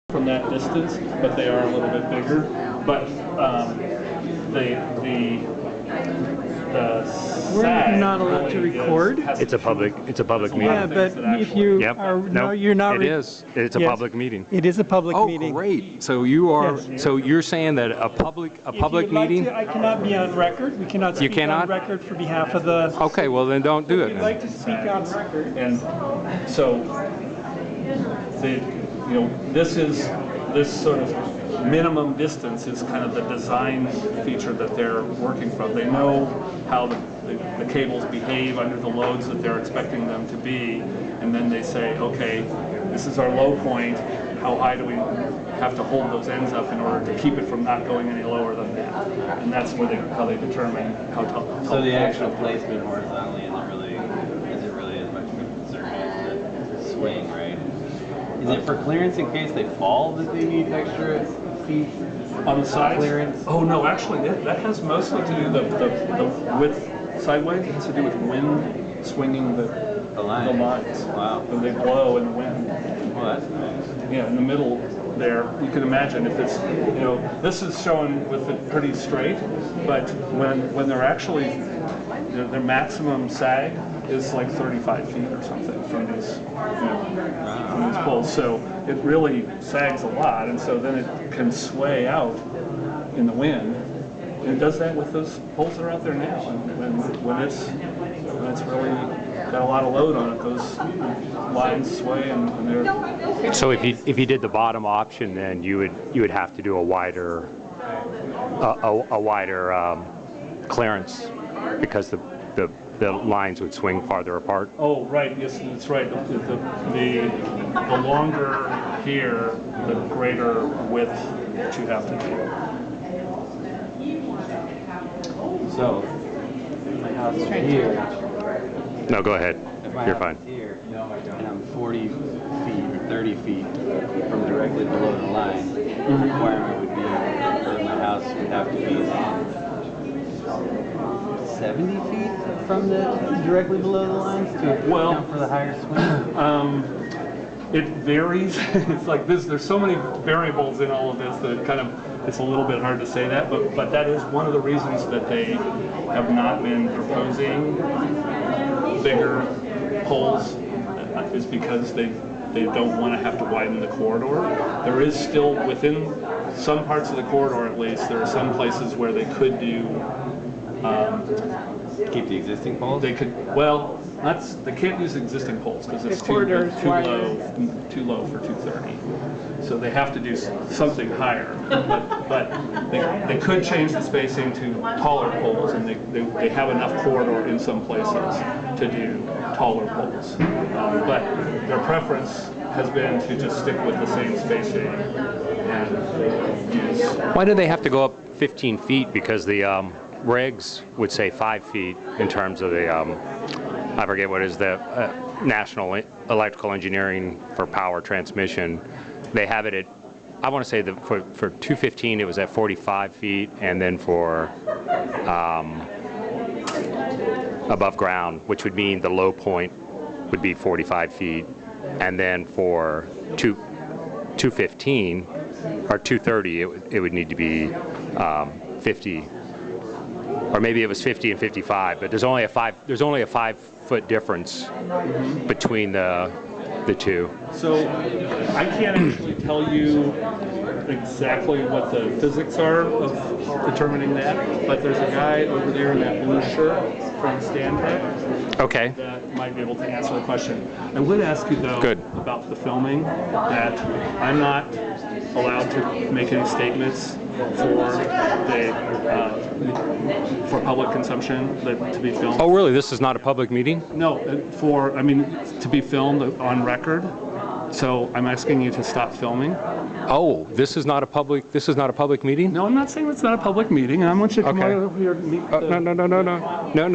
from that distance, but they are a little bit bigger. But we're not allowed to record. It's a public meeting. Yeah, but if you are, no, you're not. It is. It's a public meeting. It is a public meeting. Oh, great. So you are. Yes. So you're saying that a public meeting. Like to, I cannot be on record. We cannot speak on record for behalf of the. Okay, well then don't do it. If you'd like to speak on record. And so, this sort of minimum distance is kind of the design feature that they're working from. They know how the cables behave under the loads that they're expecting them to be, and then they say, okay, this is our low point. How high do we have to hold those ends up in order to keep it from not going any lower than that? And that's where how they determine how tall. So the actual placement horizontally isn't really as much of a concern as the swing, right? Is it for clearance in case they fall that they need extra feet on the sides? Clearance? Oh no, actually that has mostly to do the width sideways. It has to do with wind swinging the lines. Wow. When they blow in the wind. Well, that's nice. Yeah, in the middle there, you can imagine if it's, this is shown with it pretty straight, but when they're actually, their maximum sag is like 35 feet or something from these poles. So it really sags a lot, and so then it can sway out in the wind. And it does that with those poles that are out there now. And when it's really got a lot of load on it, those lines sway and they're. So if you did the bottom option, then you would have to do a wider clearance because the lines would swing farther apart. Oh, right. Yes, that's right. The longer here, the greater width that you have to do. So, my house is here. No, go ahead. You're fine. Here, and I'm 40 feet or 30 feet from directly below the line. The requirement would be that my house would have to be 70 feet from directly below the lines to account for the higher swing? It varies. It's like this. There's so many variables in all of this that it's a little bit hard to say that. But that is one of the reasons that they have not been proposing bigger poles, is because they don't want to have to widen the corridor. There is still, within some parts of the corridor at least, there are some places where they could do. Keep the existing poles? They could. Well, they can't use existing poles because it's too low for 230. So they have to do something higher. But they could change the spacing to taller poles, and they have enough corridor in some places to do taller poles. But their preference has been to just stick with the same spacing and use. Why do they have to go up 15 feet? Because the regs would say 5 feet in terms of the, I forget what is the National Electrical Engineering for Power Transmission. They have it at, I want to say that for 215 it was at 45 feet, and then for above ground, which would mean the low point would be 45 feet, and then for 215 or 230 it would need to be 50. Or maybe it was 50 and 55, but there's only a 5-foot difference between the two. So I can't actually tell you exactly what the physics are of determining that, but there's a guy over there in that blue shirt from Stantec that might be able to answer the question. I would ask you though about the filming, that I'm not allowed to make any statements for public consumption to be filmed. Oh, really? This is not a public meeting? No, to be filmed on record. So I'm asking you to stop filming. Oh, this is not a public meeting? No, I'm not saying it's not a public meeting. I want you to come over here and meet. No.